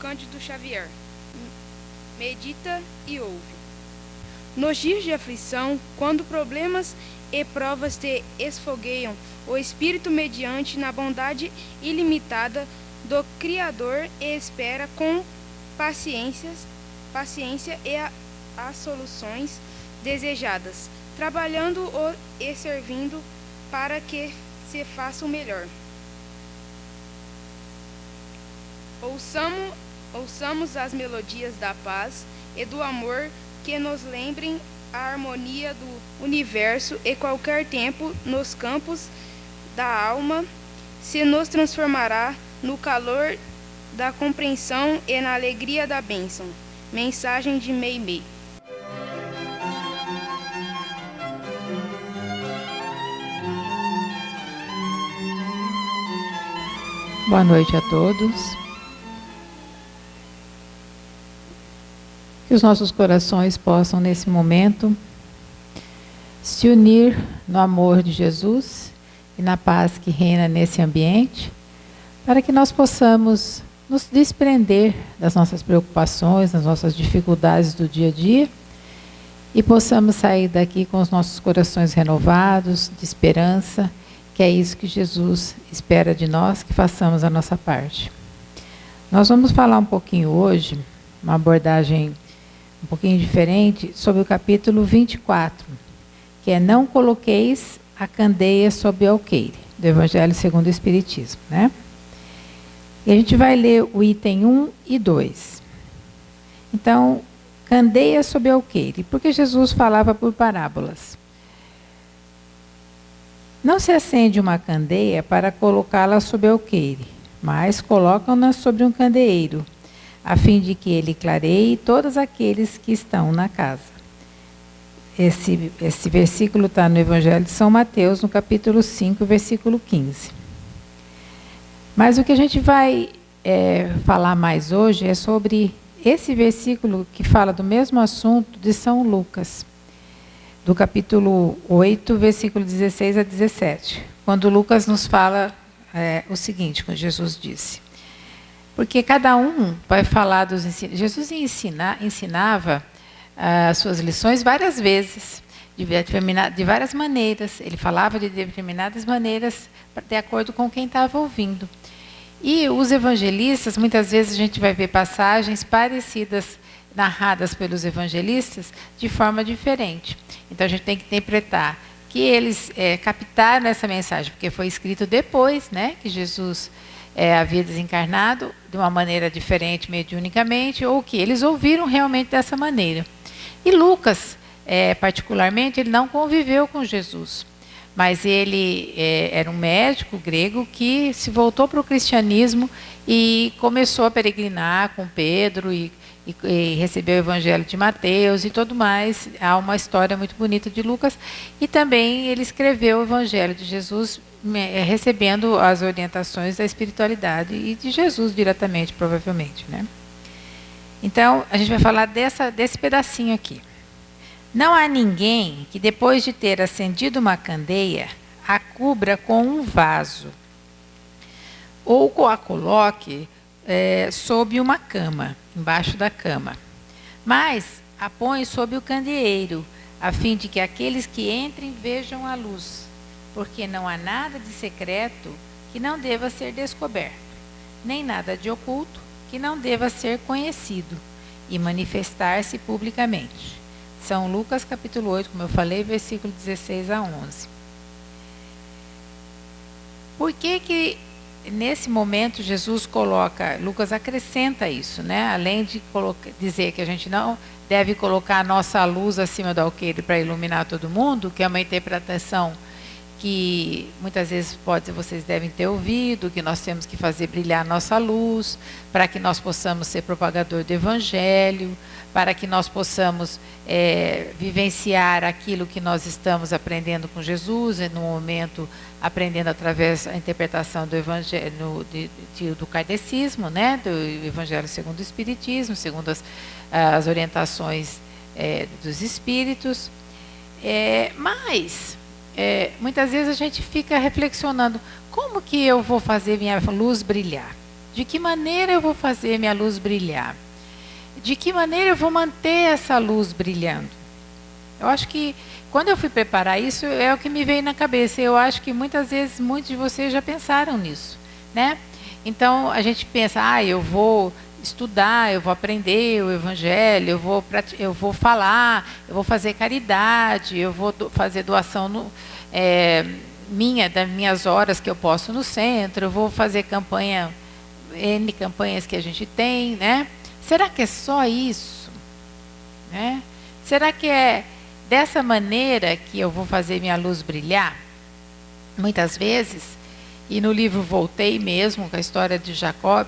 Cândido Xavier. Medita e ouve. Nos dias de aflição, quando problemas e provas te esfogueiam, o Espírito mediante na bondade ilimitada do Criador espera com paciência e as soluções desejadas, trabalhando e servindo para que se faça o melhor. Ouçamos as melodias da paz e do amor que nos lembrem a harmonia do universo e qualquer tempo nos campos da alma se nos transformará no calor da compreensão e na alegria da bênção. Mensagem de Meimei. Boa noite a todos. Que os nossos corações possam, nesse momento, se unir no amor de Jesus e na paz que reina nesse ambiente, para que nós possamos nos desprender das nossas preocupações, das nossas dificuldades do dia a dia, e possamos sair daqui com os nossos corações renovados, de esperança, que é isso que Jesus espera de nós, que façamos a nossa parte. Nós vamos falar um pouquinho hoje, uma abordagem um pouquinho diferente, sobre o capítulo 24, que é Não coloqueis a candeia sob o alqueire, do Evangelho segundo o Espiritismo, né? E a gente vai ler o item 1 e 2. Então, candeia sob o alqueire, porque Jesus falava por parábolas. Não se acende uma candeia para colocá-la sob o alqueire, mas colocam-na sobre um candeeiro, a fim de que ele clareie todos aqueles que estão na casa. Esse versículo está no Evangelho de São Mateus, no capítulo 5, versículo 15. Mas o que a gente vai falar mais hoje é sobre esse versículo que fala do mesmo assunto de São Lucas, do capítulo 8, versículo 16 a 17, quando Lucas nos fala o seguinte, quando Jesus disse: porque cada um vai falar dos ensinos. Jesus ensinava as suas lições várias vezes, de várias maneiras. Ele falava de determinadas maneiras de acordo com quem estava ouvindo. E os evangelistas, muitas vezes a gente vai ver passagens parecidas, narradas pelos evangelistas, de forma diferente. Então a gente tem que interpretar que eles captaram essa mensagem, porque foi escrito depois, né, que Jesus havia desencarnado de uma maneira diferente, mediunicamente, ou que eles ouviram realmente dessa maneira. E Lucas, particularmente, ele não conviveu com Jesus, mas ele era um médico grego que se voltou para o cristianismo e começou a peregrinar com Pedro e recebeu o Evangelho de Mateus e tudo mais. Há uma história muito bonita de Lucas, e também ele escreveu o Evangelho de Jesus, recebendo as orientações da espiritualidade e de Jesus diretamente, provavelmente, né? Então, a gente vai falar desse pedacinho aqui. Não há ninguém que, depois de ter acendido uma candeia, a cubra com um vaso, ou a coloque sob uma cama, embaixo da cama, mas a põe sob o candeeiro, a fim de que aqueles que entrem vejam a luz, porque não há nada de secreto que não deva ser descoberto, nem nada de oculto que não deva ser conhecido e manifestar-se publicamente. São Lucas capítulo 8, como eu falei, versículo 16 a 11. Por que nesse momento Jesus coloca, Lucas acrescenta isso, né? Além de dizer que a gente não deve colocar a nossa luz acima do alqueire para iluminar todo mundo, que é uma interpretação que muitas vezes vocês devem ter ouvido, que nós temos que fazer brilhar a nossa luz, para que nós possamos ser propagador do Evangelho, para que nós possamos vivenciar aquilo que nós estamos aprendendo com Jesus, e no momento aprendendo através da interpretação do Evangelho, do kardecismo, né, do Evangelho segundo o Espiritismo, segundo as orientações dos Espíritos. Mas muitas vezes a gente fica reflexionando, como que eu vou fazer minha luz brilhar? De que maneira eu vou fazer minha luz brilhar? De que maneira eu vou manter essa luz brilhando? Eu acho que quando eu fui preparar isso, é o que me veio na cabeça. Eu acho que muitas vezes muitos de vocês já pensaram nisso, né? Então a gente pensa, eu vou estudar, eu vou aprender o evangelho, eu vou falar, eu vou fazer caridade, eu vou fazer doação das minhas horas que eu posso no centro, eu vou fazer N campanhas que a gente tem, né? Será que é só isso? Né? Será que é dessa maneira que eu vou fazer minha luz brilhar? Muitas vezes, e no livro Voltei mesmo, com a história de Jacob,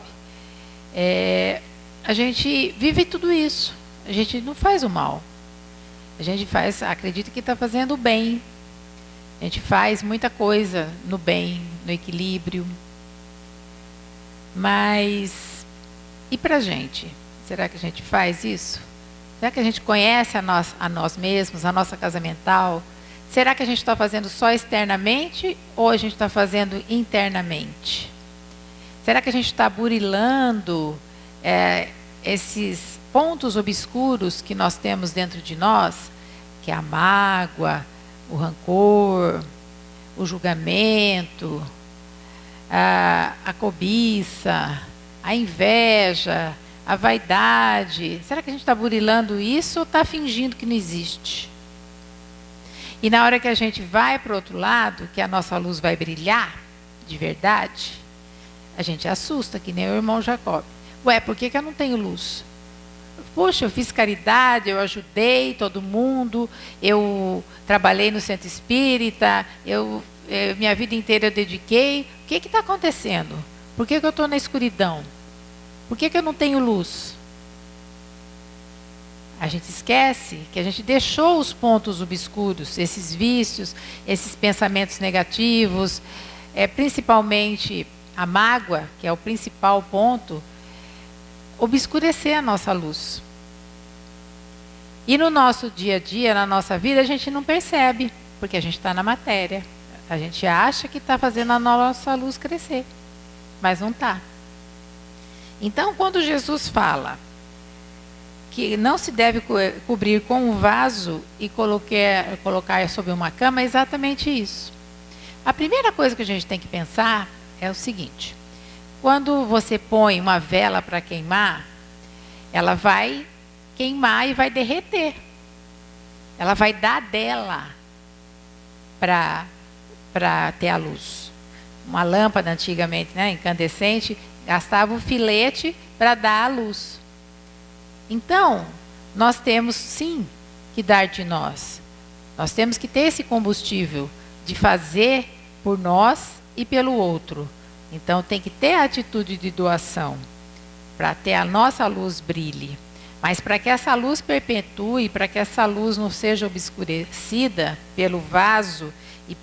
a gente vive tudo isso. A gente não faz o mal. A gente acredita que está fazendo o bem. A gente faz muita coisa no bem, no equilíbrio. Mas, e para a gente? Será que a gente faz isso? Será que a gente conhece a nós mesmos, a nossa casa mental? Será que a gente está fazendo só externamente ou a gente está fazendo internamente? Será que a gente está burilando esses pontos obscuros que nós temos dentro de nós? Que é a mágoa, o rancor, o julgamento, a cobiça, a inveja, a vaidade. Será que a gente está burilando isso ou está fingindo que não existe? E na hora que a gente vai para o outro lado, que a nossa luz vai brilhar, de verdade, a gente assusta, que nem o irmão Jacob. Ué, por que eu não tenho luz? Poxa, eu fiz caridade, eu ajudei todo mundo, eu trabalhei no centro espírita, minha vida inteira eu dediquei. O que está acontecendo? Por que eu estou na escuridão? Por que eu não tenho luz? A gente esquece que a gente deixou os pontos obscuros, esses vícios, esses pensamentos negativos, principalmente a mágoa, que é o principal ponto, obscurecer a nossa luz. E no nosso dia a dia, na nossa vida, a gente não percebe, porque a gente está na matéria. A gente acha que está fazendo a nossa luz crescer, mas não está. Então, quando Jesus fala que não se deve cobrir com um vaso e colocar sobre uma cama, é exatamente isso. A primeira coisa que a gente tem que pensar é o seguinte: quando você põe uma vela para queimar, ela vai queimar e vai derreter. Ela vai dar dela para ter a luz. Uma lâmpada antigamente, né, incandescente, gastava o filete para dar a luz. Então, nós temos sim que dar de nós. Nós temos que ter esse combustível de fazer por nós e pelo outro. Então, tem que ter a atitude de doação para ter a nossa luz brilhe. Mas para que essa luz perpetue, para que essa luz não seja obscurecida pelo vaso e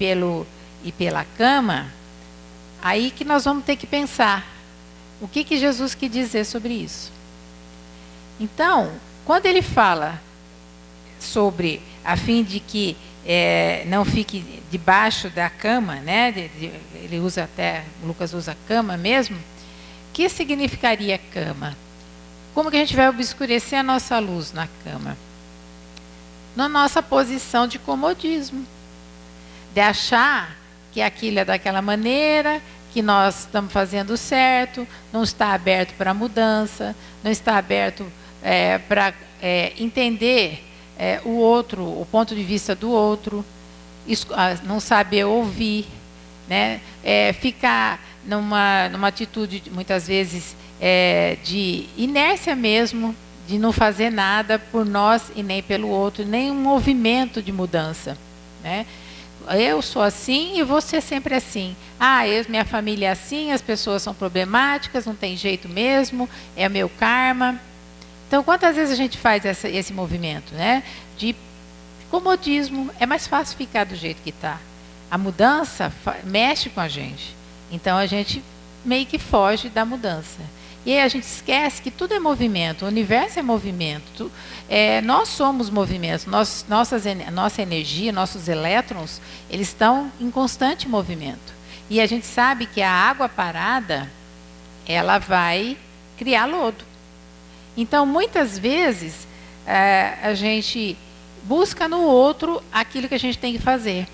pela cama, aí que nós vamos ter que pensar. O que Jesus quis dizer sobre isso? Então, quando ele fala sobre a fim de que não fique debaixo da cama, né? Ele usa até, Lucas usa cama mesmo. O que significaria cama? Como que a gente vai obscurecer a nossa luz na cama? Na nossa posição de comodismo. De achar que aquilo é daquela maneira, que nós estamos fazendo certo, não está aberto para mudança, não está aberto para entender o outro, o ponto de vista do outro, não saber ouvir, né? Ficar numa atitude, muitas vezes, de inércia mesmo, de não fazer nada por nós e nem pelo outro, nem um movimento de mudança, né? Eu sou assim e vou ser sempre assim. Minha família é assim, as pessoas são problemáticas, não tem jeito mesmo, é meu karma. Então, quantas vezes a gente faz esse movimento, né? De comodismo. É mais fácil ficar do jeito que está. A mudança mexe com a gente. Então, a gente meio que foge da mudança. E aí a gente esquece que tudo é movimento, o universo é movimento. Nós somos movimento, nossa energia, nossos elétrons, eles estão em constante movimento. E a gente sabe que a água parada, ela vai criar lodo. Então, muitas vezes, a gente busca no outro aquilo que a gente tem que fazer.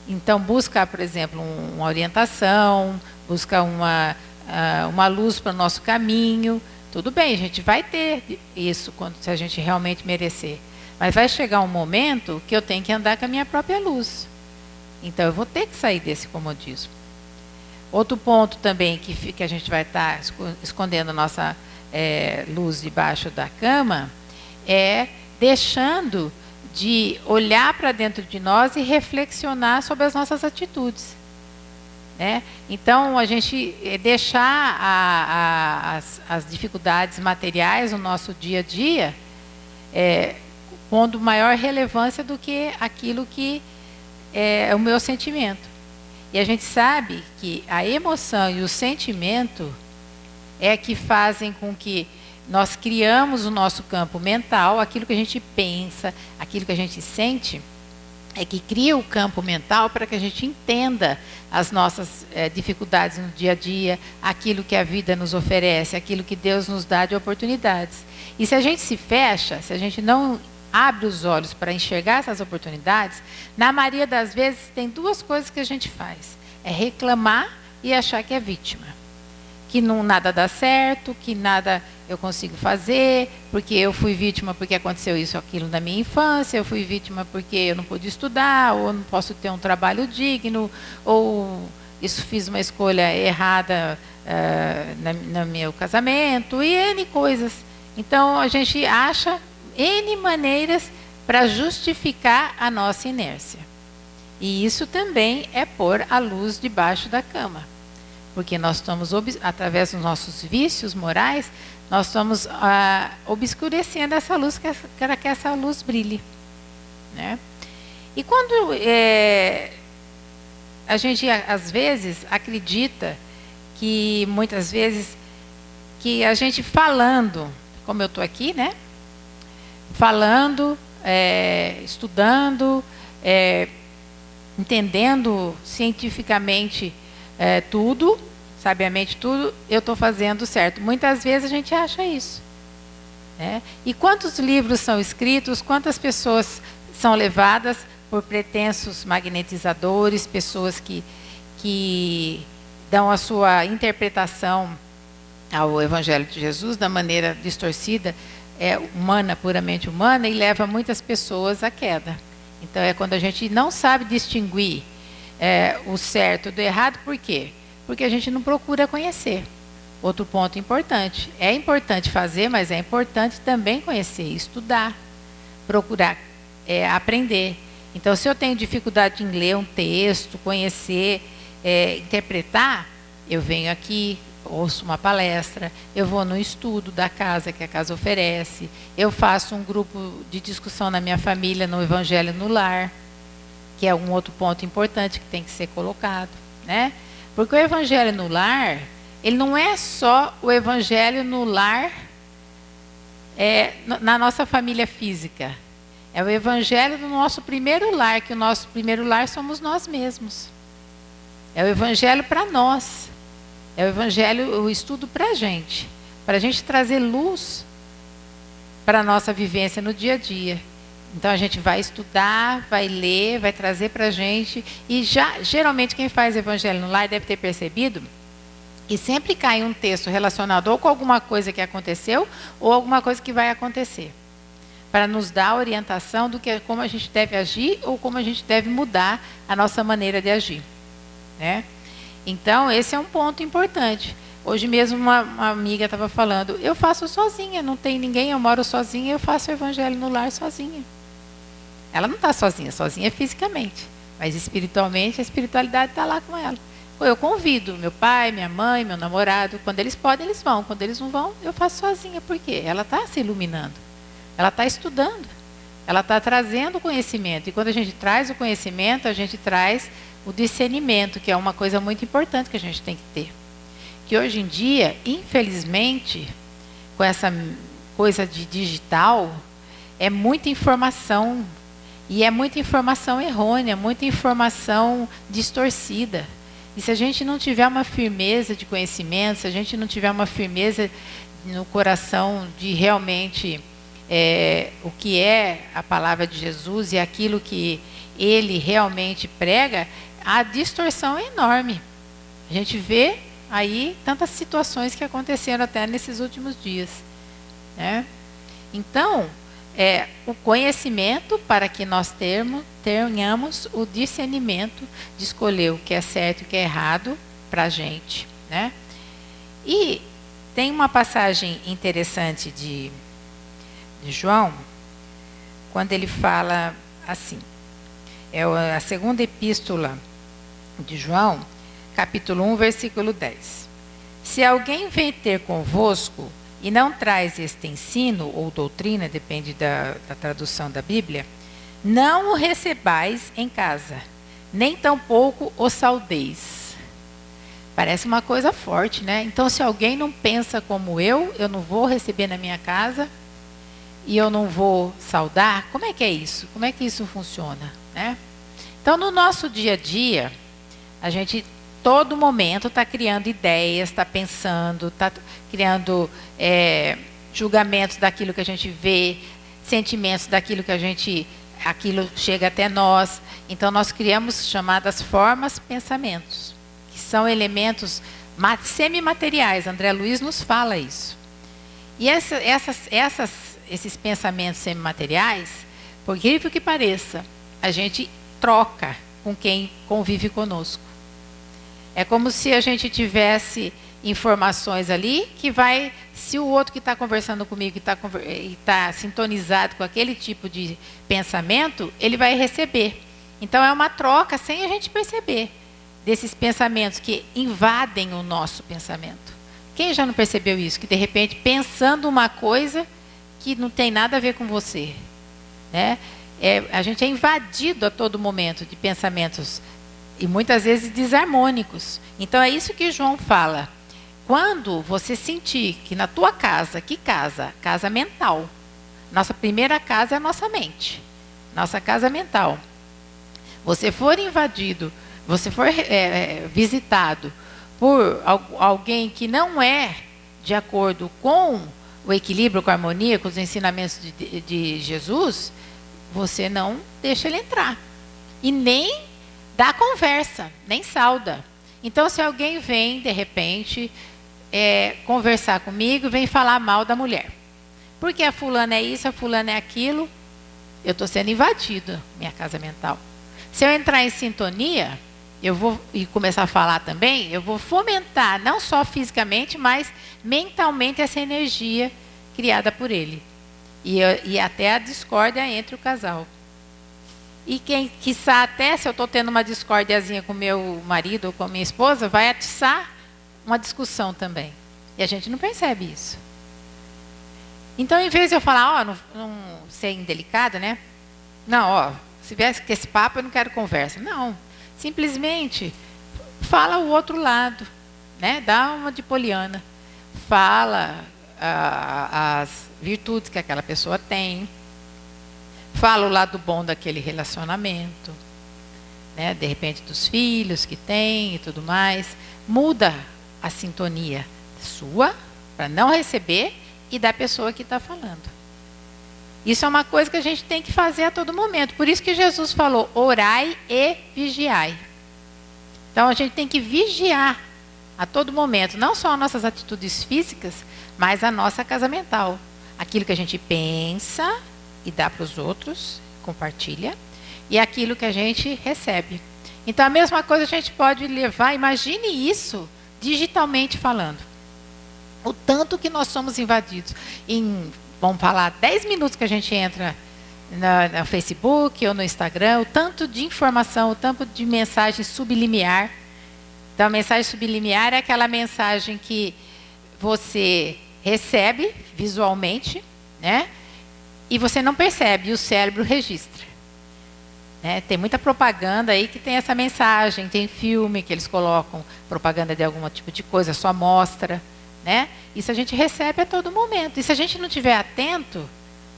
Então, busca, por exemplo, uma orientação, busca uma luz para o nosso caminho. Tudo bem, a gente vai ter isso se a gente realmente merecer. Mas vai chegar um momento que eu tenho que andar com a minha própria luz. Então, eu vou ter que sair desse comodismo. Outro ponto também que a gente vai estar escondendo a nossa luz debaixo da cama é deixando de olhar para dentro de nós e reflexionar sobre as nossas atitudes. Né? Então, a gente deixar as dificuldades materiais no nosso dia a dia pondo maior relevância do que aquilo que é o meu sentimento. E a gente sabe que a emoção e o sentimento é que fazem com que nós criamos o nosso campo mental, aquilo que a gente pensa, aquilo que a gente sente, é que cria o campo mental para que a gente entenda as nossas dificuldades no dia a dia, aquilo que a vida nos oferece, aquilo que Deus nos dá de oportunidades. E se a gente se fecha, se a gente não abre os olhos para enxergar essas oportunidades, na maioria das vezes tem duas coisas que a gente faz. É reclamar e achar que é vítima. Que nada dá certo, que nada eu consigo fazer, porque eu fui vítima porque aconteceu isso ou aquilo na minha infância, eu fui vítima porque eu não pude estudar, ou não posso ter um trabalho digno, ou isso fiz uma escolha errada no meu casamento, e N coisas. Então, a gente acha N maneiras para justificar a nossa inércia. E isso também é pôr a luz debaixo da cama. Porque nós estamos, através dos nossos vícios morais, nós estamos obscurecendo essa luz, para que essa luz brilhe. Né? E quando a gente, às vezes, acredita que, muitas vezes, que a gente falando, como eu estou aqui, né? Falando, estudando, entendendo cientificamente tudo, sabiamente tudo, eu estou fazendo certo. Muitas vezes a gente acha isso. Né? E quantos livros são escritos, quantas pessoas são levadas por pretensos magnetizadores, pessoas que dão a sua interpretação ao Evangelho de Jesus da maneira distorcida, humana, puramente humana, e leva muitas pessoas à queda. Então, é quando a gente não sabe distinguir o certo do errado. Por quê? Porque a gente não procura conhecer. Outro ponto importante. É importante fazer, mas é importante também conhecer, estudar, procurar aprender. Então, se eu tenho dificuldade em ler um texto, conhecer, interpretar, eu venho aqui, ouço uma palestra, eu vou no estudo da casa que a casa oferece, eu faço um grupo de discussão na minha família no Evangelho no Lar, que é um outro ponto importante que tem que ser colocado, né? Porque o Evangelho no Lar, ele não é só o Evangelho no lar na nossa família física. É o Evangelho do nosso primeiro lar, que o nosso primeiro lar somos nós mesmos. É o Evangelho para nós. É o Evangelho, o estudo para a gente trazer luz para a nossa vivência no dia a dia. Então, a gente vai estudar, vai ler, vai trazer para a gente. E geralmente, quem faz Evangelho no Lar deve ter percebido que sempre cai um texto relacionado ou com alguma coisa que aconteceu ou alguma coisa que vai acontecer, para nos dar a orientação do que como a gente deve agir ou como a gente deve mudar a nossa maneira de agir. Né? Então, esse é um ponto importante. Hoje mesmo uma amiga estava falando, eu faço sozinha, não tem ninguém, eu moro sozinha, eu faço o Evangelho no Lar sozinha. Ela não está sozinha fisicamente, mas espiritualmente, a espiritualidade está lá com ela. Eu convido meu pai, minha mãe, meu namorado, quando eles podem, eles vão. Quando eles não vão, eu faço sozinha. Por quê? Ela está se iluminando, ela está estudando, ela está trazendo o conhecimento. E quando a gente traz o conhecimento, a gente traz o discernimento, que é uma coisa muito importante que a gente tem que ter. Que hoje em dia, infelizmente, com essa coisa de digital, é muita informação, e é muita informação errônea, muita informação distorcida. E se a gente não tiver uma firmeza de conhecimento, se a gente não tiver uma firmeza no coração de realmente o que é a palavra de Jesus e aquilo que ele realmente prega, a distorção é enorme. A gente vê aí tantas situações que aconteceram até nesses últimos dias, né? Então, o conhecimento para que nós tenhamos o discernimento de escolher o que é certo e o que é errado para a gente, né? E tem uma passagem interessante de João, quando ele fala assim, é a segunda epístola de João, capítulo 1, versículo 10. Se alguém vem ter convosco e não traz este ensino ou doutrina, depende da tradução da Bíblia, não o recebais em casa, nem tampouco o saudeis. Parece uma coisa forte, né? Então, se alguém não pensa como eu não vou receber na minha casa e eu não vou saudar, como é que é isso? Como é que isso funciona, né? Então, no nosso dia a dia, a gente todo momento está criando ideias, está pensando, está criando julgamentos daquilo que a gente vê, sentimentos daquilo que aquilo chega até nós. Então, nós criamos chamadas formas, pensamentos, que são elementos semimateriais. André Luiz nos fala isso. E esses pensamentos semimateriais, por incrível que pareça, a gente troca com quem convive conosco. É como se a gente tivesse informações ali que vai, se o outro que está conversando comigo está sintonizado com aquele tipo de pensamento, ele vai receber. Então é uma troca sem a gente perceber desses pensamentos que invadem o nosso pensamento. Quem já não percebeu isso? Que de repente pensando uma coisa que não tem nada a ver com você, né? A gente é invadido a todo momento de pensamentos e muitas vezes desarmônicos. Então é isso que João fala. Quando você sentir que na tua casa, que casa? Casa mental. Nossa primeira casa é a nossa mente. Nossa casa mental. Você for invadido, você for visitado por alguém que não é de acordo com o equilíbrio, com a harmonia, com os ensinamentos de Jesus, você não deixa ele entrar. E nem dá conversa, nem sauda. Então, se alguém vem, de repente, conversar comigo, vem falar mal da mulher. Porque a fulana é isso, a fulana é aquilo, eu estou sendo invadido, minha casa mental. Se eu entrar em sintonia, e começar a falar também, eu vou fomentar, não só fisicamente, mas mentalmente, essa energia criada por ele. E até a discórdia entre o casal. E quiçá até, se eu estou tendo uma discórdiazinha com meu marido ou com minha esposa, vai atiçar uma discussão também. E a gente não percebe isso. Então, em vez de eu falar, não ser indelicada, né? Não, se viesse com esse papo, eu não quero conversa. Não, simplesmente fala o outro lado, né? Dá uma de poliana. Fala as virtudes que aquela pessoa tem. Fala o lado bom daquele relacionamento, né? De repente dos filhos que tem e tudo mais. Muda a sintonia sua para não receber e da pessoa que está falando. Isso é uma coisa que a gente tem que fazer a todo momento. Por isso que Jesus falou, orai e vigiai. Então a gente tem que vigiar a todo momento, não só as nossas atitudes físicas, mas a nossa casa mental. Aquilo que a gente pensa e dá para os outros, compartilha, e aquilo que a gente recebe. Então a mesma coisa a gente pode levar, imagine isso digitalmente falando. O tanto que nós somos invadidos. Vamos falar, 10 minutos que a gente entra no Facebook ou no Instagram, o tanto de informação, o tanto de mensagem subliminar. Então a mensagem subliminar é aquela mensagem que você recebe visualmente, né? E você não percebe, e o cérebro registra. Né? Tem muita propaganda aí que tem essa mensagem, tem filme que eles colocam propaganda de algum tipo de coisa, só mostra. Né? Isso a gente recebe a todo momento. E se a gente não estiver atento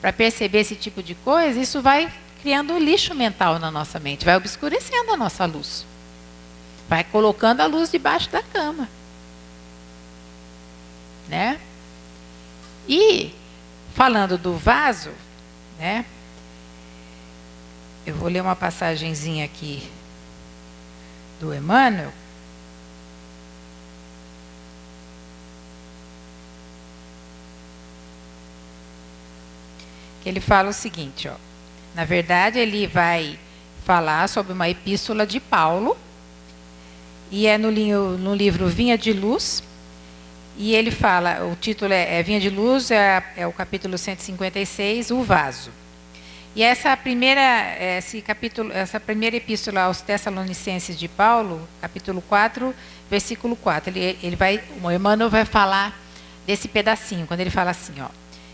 para perceber esse tipo de coisa, isso vai criando um lixo mental na nossa mente, vai obscurecendo a nossa luz. Vai colocando a luz debaixo da cama, né? E falando do vaso, né? Eu vou ler uma passagenzinha aqui do Emmanuel. Que ele fala o seguinte, ó. Na verdade, ele vai falar sobre uma epístola de Paulo, e é no livro Vinha de Luz, e ele fala, o título é Vinha de Luz, é o capítulo 156, o vaso. E essa primeira epístola aos Tessalonicenses de Paulo, capítulo 4, versículo 4, o Emmanuel vai falar desse pedacinho, quando ele fala assim, ó,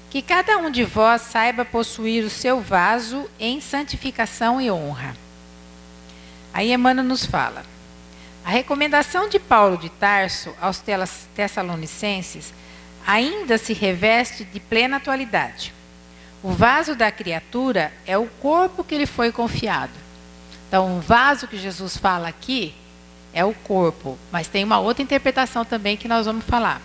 que cada um de vós saiba possuir o seu vaso em santificação e honra. Aí Emmanuel nos fala, a recomendação de Paulo de Tarso aos Tessalonicenses ainda se reveste de plena atualidade. O vaso da criatura é o corpo que lhe foi confiado. Então, o vaso que Jesus fala aqui é o corpo, mas tem uma outra interpretação também que nós vamos falar.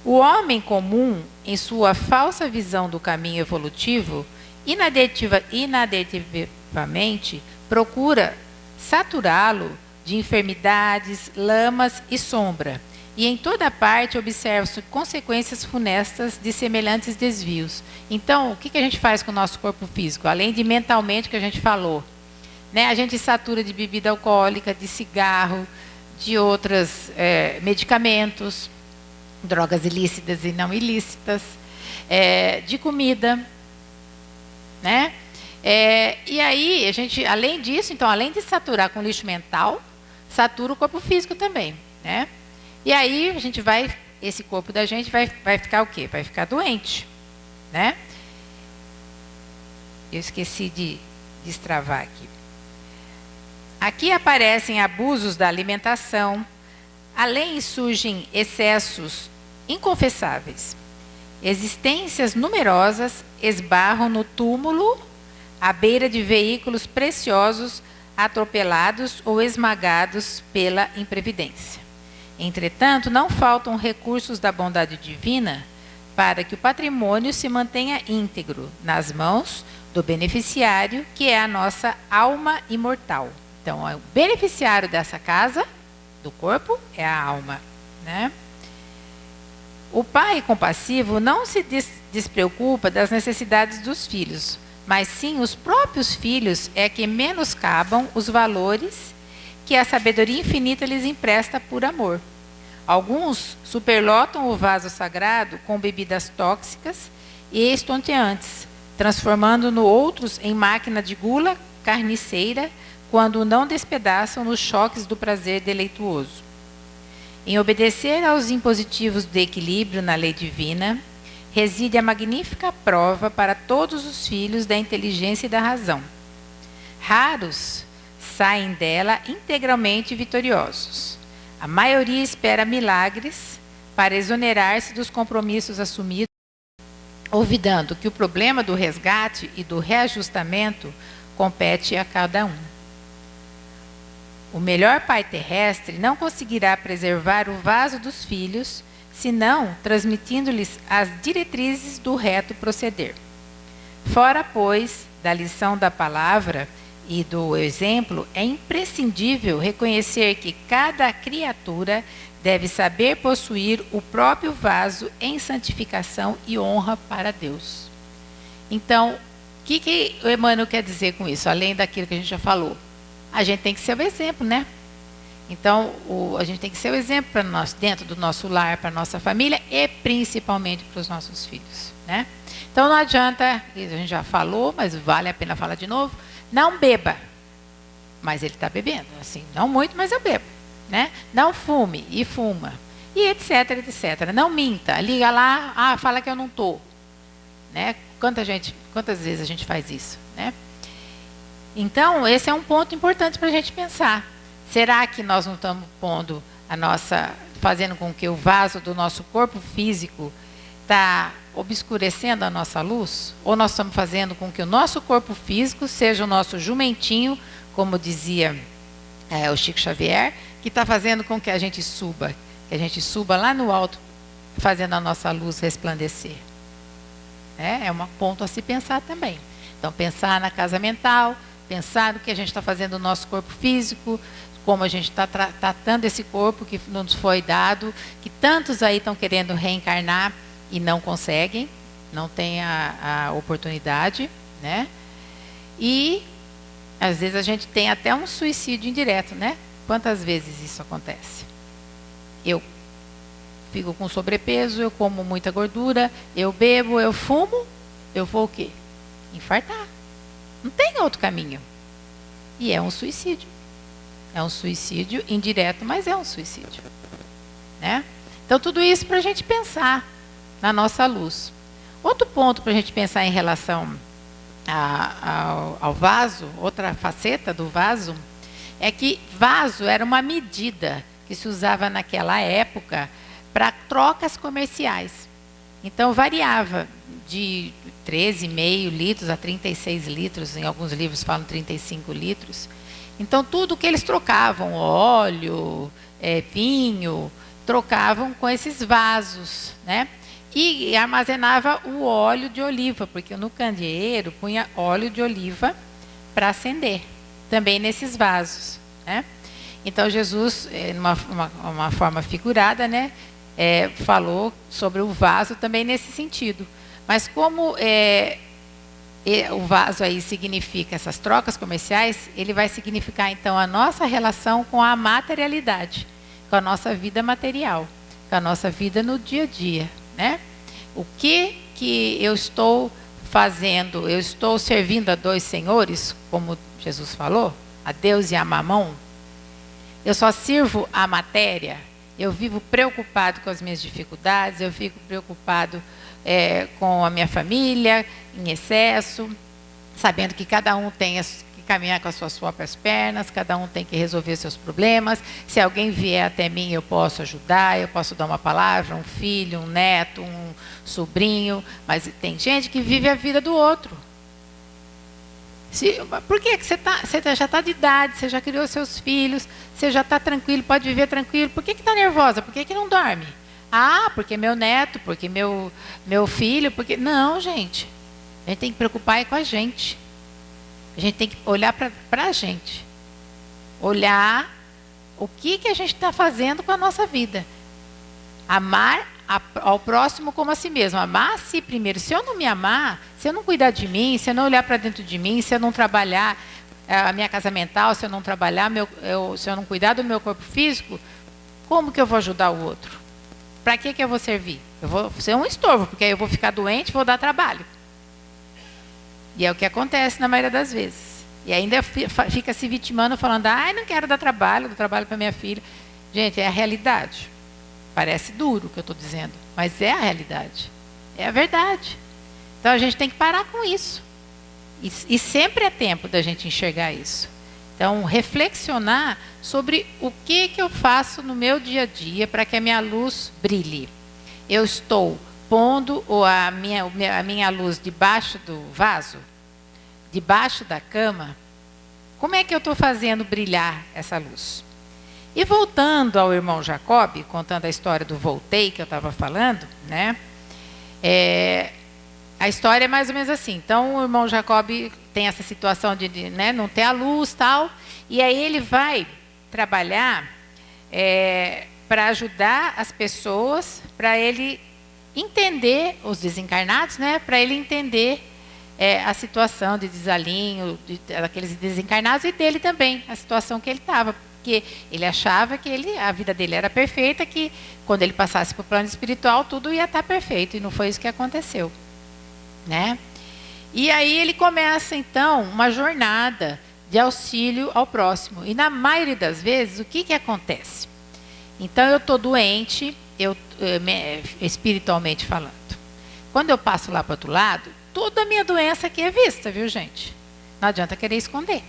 O homem comum, em sua falsa visão do caminho evolutivo, inadvertidamente procura saturá-lo de enfermidades, lamas e sombra, e em toda parte observam-se consequências funestas de semelhantes desvios. Então, o que a gente faz com o nosso corpo físico? Além de mentalmente que a gente falou, né? A gente satura de bebida alcoólica, de cigarro, de outros medicamentos, drogas ilícitas e não ilícitas, de comida, né? E aí, a gente, além disso, então, além de saturar com lixo mental, satura o corpo físico também, né? E aí, esse corpo da gente vai ficar o quê? Vai ficar doente, né? Eu esqueci de destravar aqui. Aqui aparecem abusos da alimentação, além surgem excessos inconfessáveis. Existências numerosas esbarram no túmulo à beira de veículos preciosos atropelados ou esmagados pela imprevidência. Entretanto, não faltam recursos da bondade divina para que o patrimônio se mantenha íntegro nas mãos do beneficiário, que é a nossa alma imortal. Então, o beneficiário dessa casa, do corpo, é a alma, né? O pai compassivo não se despreocupa das necessidades dos filhos, mas sim os próprios filhos é que menoscabam os valores que a sabedoria infinita lhes empresta por amor. Alguns superlotam o vaso sagrado com bebidas tóxicas e estonteantes, transformando-no outros em máquina de gula carniceira, quando não despedaçam nos choques do prazer deleituoso. Em obedecer aos impositivos de equilíbrio na lei divina, reside a magnífica prova para todos os filhos da inteligência e da razão. Raros saem dela integralmente vitoriosos. A maioria espera milagres para exonerar-se dos compromissos assumidos, olvidando que o problema do resgate e do reajustamento compete a cada um. O melhor pai terrestre não conseguirá preservar o vaso dos filhos, senão transmitindo-lhes as diretrizes do reto proceder. Fora, pois, da lição da palavra e do exemplo, é imprescindível reconhecer que cada criatura deve saber possuir o próprio vaso em santificação e honra para Deus. Então, o que o Emmanuel quer dizer com isso, além daquilo que a gente já falou? A gente tem que ser o exemplo, né? Então, a gente tem que ser o exemplo para nós, dentro do nosso lar, para a nossa família e principalmente para os nossos filhos, né? Então, não adianta, a gente já falou, mas vale a pena falar de novo, não beba. Mas ele está bebendo, assim, não muito, mas eu bebo, né? Não fume e fuma, e etc, etc. Não minta, liga lá, fala que eu não estou, né? Quantas vezes a gente faz isso, né? Então, esse é um ponto importante para a gente pensar. Será que nós não estamos fazendo com que o vaso do nosso corpo físico está obscurecendo a nossa luz? Ou nós estamos fazendo com que o nosso corpo físico seja o nosso jumentinho, como dizia o Chico Xavier, que está fazendo com que a gente suba lá no alto, fazendo a nossa luz resplandecer. É um ponto a se pensar também. Então, pensar na casa mental, pensar no que a gente está fazendo no nosso corpo físico, como a gente está tratando esse corpo que nos foi dado, que tantos aí estão querendo reencarnar e não conseguem, não têm a oportunidade, né? E, às vezes, a gente tem até um suicídio indireto, né? Quantas vezes isso acontece? Eu fico com sobrepeso, eu como muita gordura, eu bebo, eu fumo, eu vou o quê? Infartar. Não tem outro caminho. E é um suicídio. É um suicídio indireto, mas é um suicídio. Né? Então, tudo isso para a gente pensar na nossa luz. Outro ponto para a gente pensar em relação ao vaso, outra faceta do vaso, é que vaso era uma medida que se usava naquela época para trocas comerciais. Então, variava de 13,5 litros a 36 litros, em alguns livros falam 35 litros. Então, tudo que eles trocavam, óleo, vinho, trocavam com esses vasos, né? E armazenava o óleo de oliva, porque no candeeiro punha óleo de oliva para acender, também nesses vasos, né? Então, Jesus, uma forma figurada, né, falou sobre o vaso também nesse sentido. Mas como o vaso aí significa essas trocas comerciais, ele vai significar, então, a nossa relação com a materialidade, com a nossa vida material, com a nossa vida no dia a dia, né? O que eu estou fazendo? Eu estou servindo a dois senhores, como Jesus falou, a Deus e a Mamão? Eu só sirvo a matéria? Eu vivo preocupado com as minhas dificuldades, eu fico preocupado com a minha família, em excesso, sabendo que cada um tem que caminhar com as suas próprias pernas, cada um tem que resolver seus problemas. Se alguém vier até mim, eu posso ajudar, eu posso dar uma palavra, um filho, um neto, um sobrinho, mas tem gente que vive a vida do outro. Por que você já está de idade, você já criou seus filhos, você já está tranquilo, pode viver tranquilo, por que está nervosa? Por que não dorme? Ah, porque meu neto, porque meu filho, porque... Não, gente. A gente tem que preocupar com a gente. A gente tem que olhar para a gente. Olhar o que a gente está fazendo com a nossa vida. Amar ao próximo como a si mesmo. Amar a si primeiro. Se eu não me amar, se eu não cuidar de mim, se eu não olhar para dentro de mim, se eu não trabalhar a minha casa mental, se eu não trabalhar, se eu não cuidar do meu corpo físico, como que eu vou ajudar o outro? Para que eu vou servir? Eu vou ser um estorvo, porque aí eu vou ficar doente, vou dar trabalho. E é o que acontece na maioria das vezes. E ainda fica se vitimando, falando, não quero dar trabalho, dou trabalho para minha filha. Gente, é a realidade. Parece duro o que eu estou dizendo, mas é a realidade. É a verdade. Então a gente tem que parar com isso. E sempre é tempo da gente enxergar isso. Então, reflexionar sobre o que eu faço no meu dia a dia para que a minha luz brilhe. Eu estou pondo a minha luz debaixo do vaso, debaixo da cama. Como é que eu estou fazendo brilhar essa luz? E voltando ao irmão Jacob, contando a história do voltei que eu estava falando, né? A história é mais ou menos assim. Então, o irmão Jacob tem essa situação de não ter a luz, tal, e aí ele vai trabalhar para ajudar as pessoas, para ele entender os desencarnados, né? Para ele entender a situação de desalinho daqueles desencarnados e dele também, a situação que ele estava. Porque ele achava que a vida dele era perfeita, que quando ele passasse para o plano espiritual, tudo ia estar perfeito, e não foi isso que aconteceu. Né? E aí ele começa, então, uma jornada de auxílio ao próximo. E na maioria das vezes, o que acontece? Então, eu estou doente, espiritualmente falando. Quando eu passo lá para o outro lado, toda a minha doença aqui é vista, viu, gente? Não adianta querer esconder.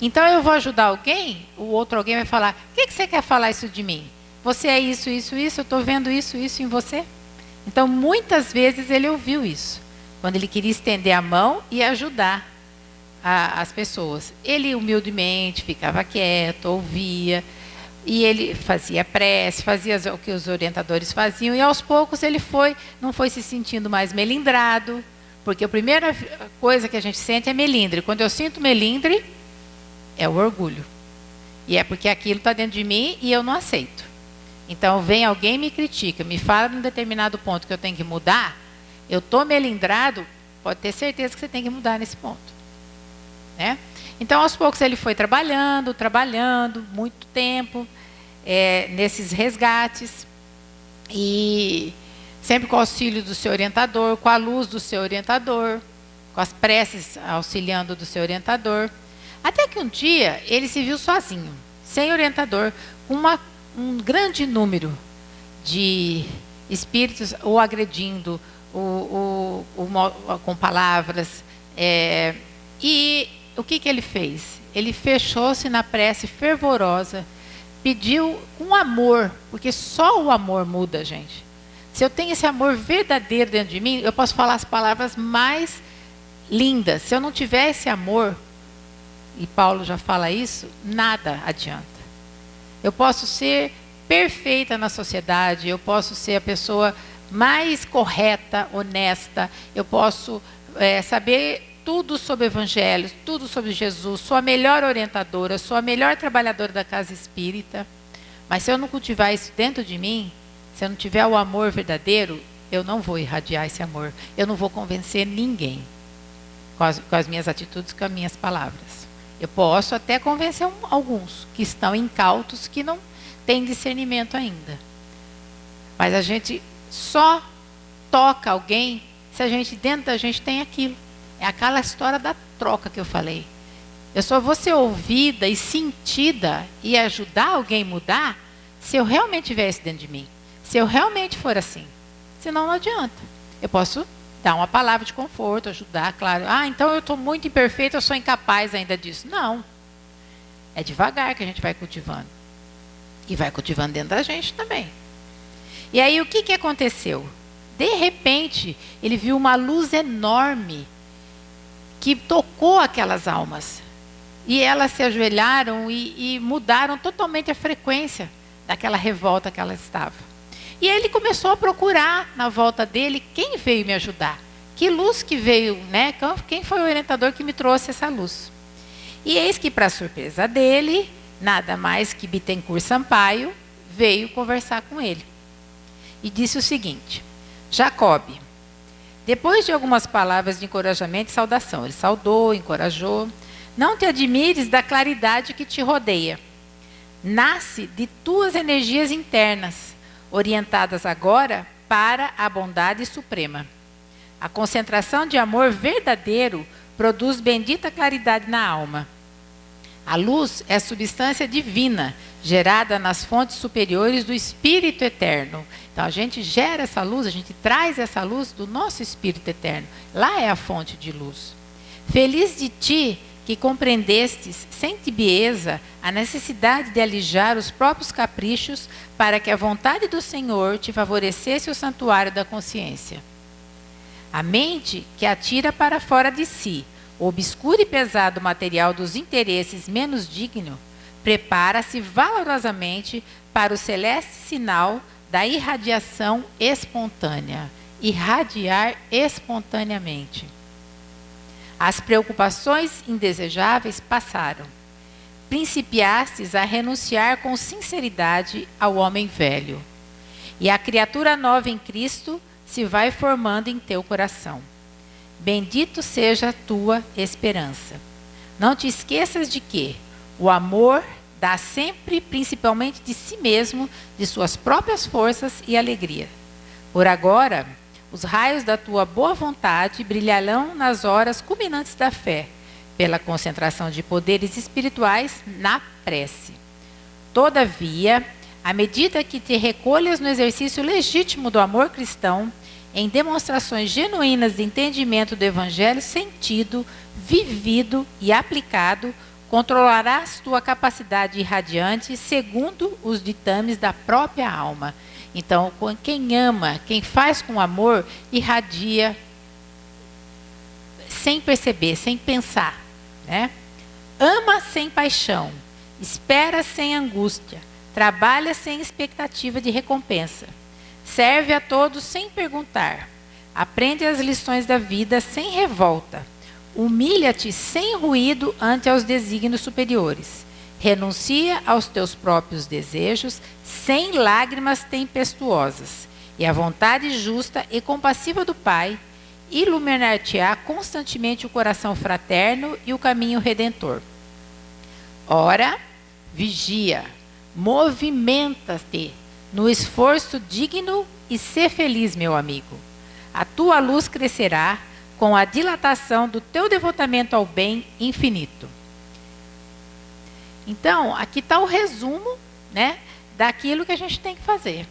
Então, eu vou ajudar alguém, o outro alguém vai falar, o que você quer falar isso de mim? Você é isso, isso, isso, eu estou vendo isso, isso em você. Então, muitas vezes ele ouviu isso, quando ele queria estender a mão e ajudar as pessoas. Ele humildemente ficava quieto, ouvia, e ele fazia prece, fazia o que os orientadores faziam, e aos poucos ele não foi se sentindo mais melindrado, porque a primeira coisa que a gente sente é melindre. Quando eu sinto melindre, é o orgulho. E é porque aquilo está dentro de mim e eu não aceito. Então, vem alguém e me critica, me fala de um determinado ponto que eu tenho que mudar, eu estou melindrado, pode ter certeza que você tem que mudar nesse ponto. Né? Então, aos poucos, ele foi trabalhando, muito tempo, nesses resgates, e sempre com o auxílio do seu orientador, com a luz do seu orientador, com as preces auxiliando do seu orientador, até que um dia ele se viu sozinho, sem orientador, com um grande número de espíritos o agredindo, com palavras. E o que ele fez? Ele fechou-se na prece fervorosa, pediu com amor, porque só o amor muda, gente. Se eu tenho esse amor verdadeiro dentro de mim, eu posso falar as palavras mais lindas. Se eu não tiver esse amor, e Paulo já fala isso, nada adianta. Eu posso ser perfeita na sociedade, eu posso ser a pessoa mais correta, honesta, eu posso saber tudo sobre o Evangelho, tudo sobre Jesus, sou a melhor orientadora, sou a melhor trabalhadora da casa espírita, mas se eu não cultivar isso dentro de mim, se eu não tiver o amor verdadeiro, eu não vou irradiar esse amor, eu não vou convencer ninguém com as minhas atitudes, com as minhas palavras. Eu posso até convencer alguns que estão incautos, que não têm discernimento ainda. Mas a gente só toca alguém se a gente, dentro da gente, tem aquilo. É aquela história da troca que eu falei. Eu só vou ser ouvida e sentida e ajudar alguém a mudar se eu realmente tiver isso dentro de mim. Se eu realmente for assim. Senão não adianta. Eu posso dar uma palavra de conforto, ajudar, claro. Então eu estou muito imperfeita, eu sou incapaz ainda disso. Não. É devagar que a gente vai cultivando. E vai cultivando dentro da gente também. E aí o que aconteceu? De repente, ele viu uma luz enorme que tocou aquelas almas. E elas se ajoelharam e mudaram totalmente a frequência daquela revolta que ela estava. E ele começou a procurar na volta dele quem veio me ajudar. Que luz que veio, né? Quem foi o orientador que me trouxe essa luz? E eis que, para surpresa dele, nada mais que Bittencourt Sampaio veio conversar com ele. E disse o seguinte: Jacob, depois de algumas palavras de encorajamento e saudação, ele saudou, encorajou, não te admires da claridade que te rodeia. Nasce de tuas energias internas, orientadas agora para a bondade suprema. A concentração de amor verdadeiro produz bendita claridade na alma. A luz é a substância divina, gerada nas fontes superiores do Espírito Eterno. Então, a gente gera essa luz, a gente traz essa luz do nosso Espírito Eterno. Lá é a fonte de luz. Feliz de ti que compreendestes, sem tibieza, a necessidade de alijar os próprios caprichos para que a vontade do Senhor te favorecesse o santuário da consciência. A mente que atira para fora de si o obscuro e pesado material dos interesses menos dignos, prepara-se valorosamente para o celeste sinal da irradiação espontânea. Irradiar espontaneamente. As preocupações indesejáveis passaram. Principiastes a renunciar com sinceridade ao homem velho. E a criatura nova em Cristo se vai formando em teu coração. Bendito seja a tua esperança. Não te esqueças de que o amor dá sempre, principalmente de si mesmo, de suas próprias forças e alegria. Por agora, os raios da tua boa vontade brilharão nas horas culminantes da fé, pela concentração de poderes espirituais na prece. Todavia, à medida que te recolhas no exercício legítimo do amor cristão, em demonstrações genuínas de entendimento do Evangelho sentido, vivido e aplicado, controlarás tua capacidade irradiante segundo os ditames da própria alma. Então, quem ama, quem faz com amor, irradia sem perceber, sem pensar. né? Ama sem paixão, espera sem angústia, trabalha sem expectativa de recompensa, serve a todos sem perguntar, aprende as lições da vida sem revolta, humilha-te sem ruído ante aos desígnios superiores, renuncia aos teus próprios desejos sem lágrimas tempestuosas, e a vontade justa e compassiva do Pai iluminar-te-á constantemente o coração fraterno e o caminho redentor. Ora, vigia, movimenta-te no esforço digno e sê feliz, meu amigo. A tua luz crescerá com a dilatação do teu devotamento ao bem infinito. Então, aqui está o resumo, né, daquilo que a gente tem que fazer.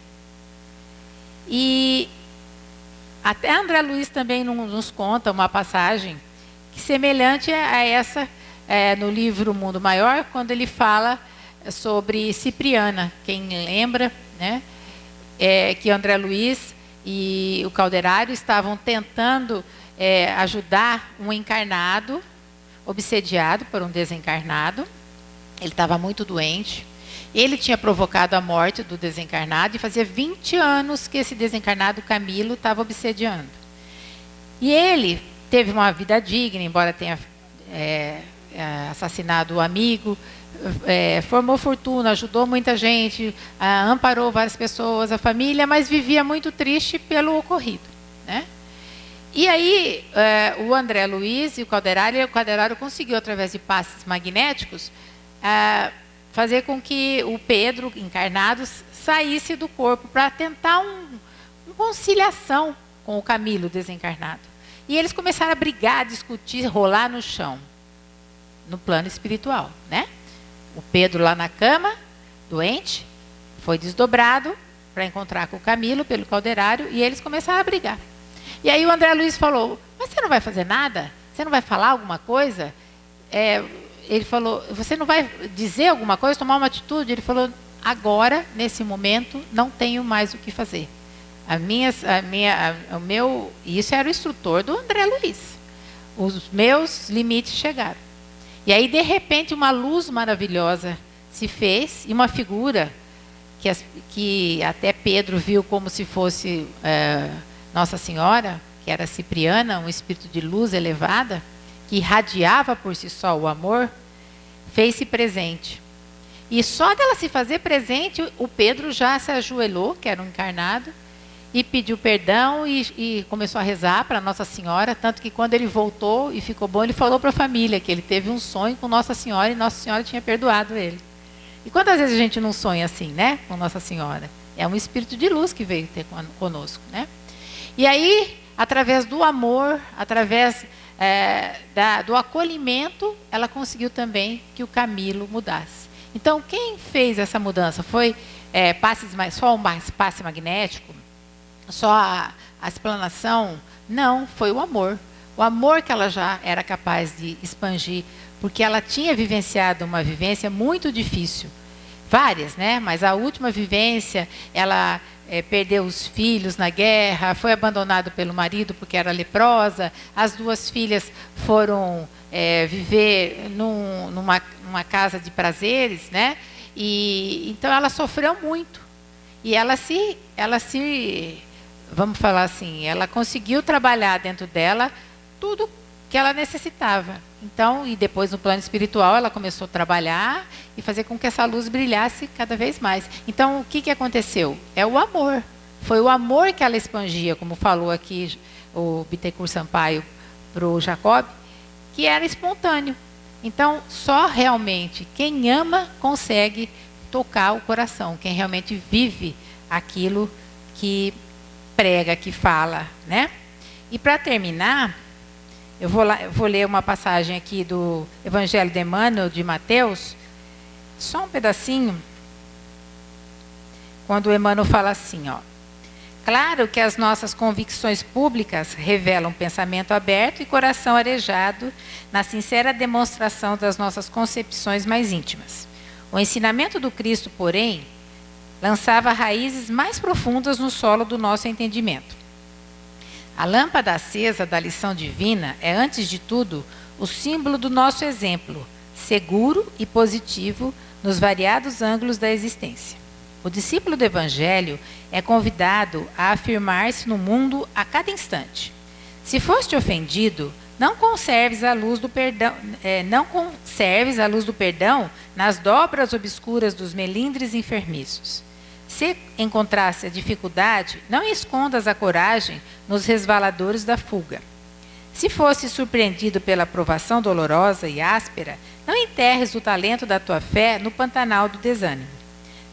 E até André Luiz também nos conta uma passagem que semelhante a essa, no livro Mundo Maior, quando ele fala sobre Cipriana. Quem lembra, né, que André Luiz e o Calderário estavam tentando ajudar um encarnado, obsediado por um desencarnado. Ele estava muito doente. Ele tinha provocado a morte do desencarnado e fazia 20 anos que esse desencarnado Camilo estava obsediando. E ele teve uma vida digna, embora tenha assassinado o amigo, formou fortuna, ajudou muita gente, amparou várias pessoas, a família, mas vivia muito triste pelo ocorrido, né? E aí o André Luiz e o Calderário conseguiu, através de passes magnéticos, fazer com que o Pedro, encarnado, saísse do corpo para tentar uma conciliação com o Camilo, desencarnado. E eles começaram a brigar, a discutir, rolar no chão, no plano espiritual, né? O Pedro lá na cama, doente, foi desdobrado para encontrar com o Camilo pelo Calderário, e eles começaram a brigar. E aí o André Luiz falou: mas você não vai fazer nada? Você não vai falar alguma coisa? Ele falou: você não vai dizer alguma coisa, tomar uma atitude? Ele falou: agora, nesse momento, não tenho mais o que fazer. Isso era o instrutor do André Luiz. Os meus limites chegaram. E aí, de repente, uma luz maravilhosa se fez, e uma figura que até Pedro viu como se fosse Nossa Senhora, que era Cipriana, um espírito de luz elevada, que irradiava por si só o amor, fez-se presente. E só dela se fazer presente, o Pedro já se ajoelhou, que era um encarnado, e pediu perdão e começou a rezar para Nossa Senhora, tanto que quando ele voltou e ficou bom, ele falou para a família que ele teve um sonho com Nossa Senhora e Nossa Senhora tinha perdoado ele. E quantas vezes a gente não sonha assim, né, com Nossa Senhora? É um espírito de luz que veio ter conosco, né? E aí, através do amor, através do acolhimento, ela conseguiu também que o Camilo mudasse. Então, quem fez essa mudança? Foi só um passe magnético? Só a explanação? Não, foi o amor. O amor que ela já era capaz de expandir, porque ela tinha vivenciado uma vivência muito difícil. Várias, né? Mas a última vivência, ela perdeu os filhos na guerra, foi abandonado pelo marido porque era leprosa, as duas filhas foram viver numa casa de prazeres, né? E então ela sofreu muito. E ela se, vamos falar assim, ela conseguiu trabalhar dentro dela tudo que ela necessitava. Então, e depois no plano espiritual, ela começou a trabalhar e fazer com que essa luz brilhasse cada vez mais. Então, o que aconteceu? É o amor. Foi o amor que ela expandia, como falou aqui o Bittencourt Sampaio para o Jacob, que era espontâneo. Então, só realmente quem ama consegue tocar o coração, quem realmente vive aquilo que prega, que fala, né? E para terminar, eu vou ler uma passagem aqui do Evangelho de Emmanuel, de Mateus, só um pedacinho, quando o Emmanuel fala assim, ó: claro que as nossas convicções públicas revelam pensamento aberto e coração arejado na sincera demonstração das nossas concepções mais íntimas. O ensinamento do Cristo, porém, lançava raízes mais profundas no solo do nosso entendimento. A lâmpada acesa da lição divina é, antes de tudo, o símbolo do nosso exemplo, seguro e positivo nos variados ângulos da existência. O discípulo do Evangelho é convidado a afirmar-se no mundo a cada instante. Se foste ofendido, não conserves a luz do perdão, nas dobras obscuras dos melindres enfermiços. Se encontrasse a dificuldade, não escondas a coragem nos resvaladores da fuga. Se fosse surpreendido pela provação dolorosa e áspera, não enterres o talento da tua fé no pantanal do desânimo.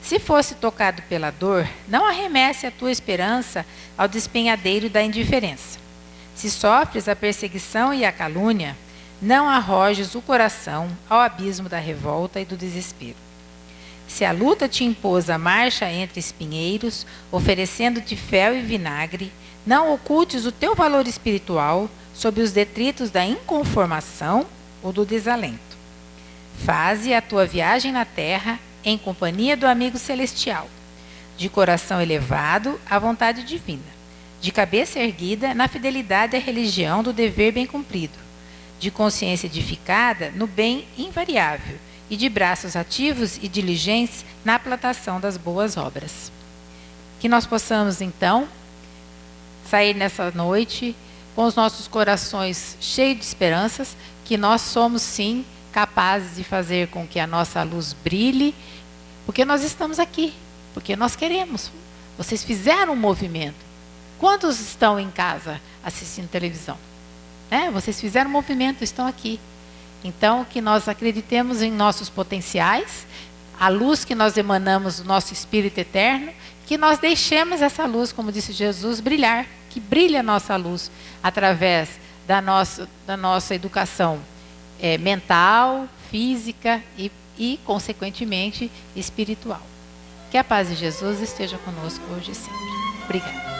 Se fosse tocado pela dor, não arremesse a tua esperança ao despenhadeiro da indiferença. Se sofres a perseguição e a calúnia, não arrojes o coração ao abismo da revolta e do desespero. Se a luta te impôs a marcha entre espinheiros, oferecendo-te fel e vinagre, não ocultes o teu valor espiritual sob os detritos da inconformação ou do desalento. Faze a tua viagem na terra em companhia do amigo celestial, de coração elevado à vontade divina, de cabeça erguida na fidelidade à religião do dever bem cumprido, de consciência edificada no bem invariável e de braços ativos e diligentes na plantação das boas obras. Que nós possamos, então, sair nessa noite com os nossos corações cheios de esperanças, que nós somos, sim, capazes de fazer com que a nossa luz brilhe, porque nós estamos aqui, porque nós queremos. Vocês fizeram um movimento. Quantos estão em casa assistindo televisão? Vocês fizeram um movimento, estão aqui. Então, que nós acreditemos em nossos potenciais, a luz que nós emanamos do nosso Espírito eterno, que nós deixemos essa luz, como disse Jesus, brilhar, que brilhe a nossa luz através da nossa educação mental, física e, consequentemente, espiritual. Que a paz de Jesus esteja conosco hoje e sempre. Obrigada.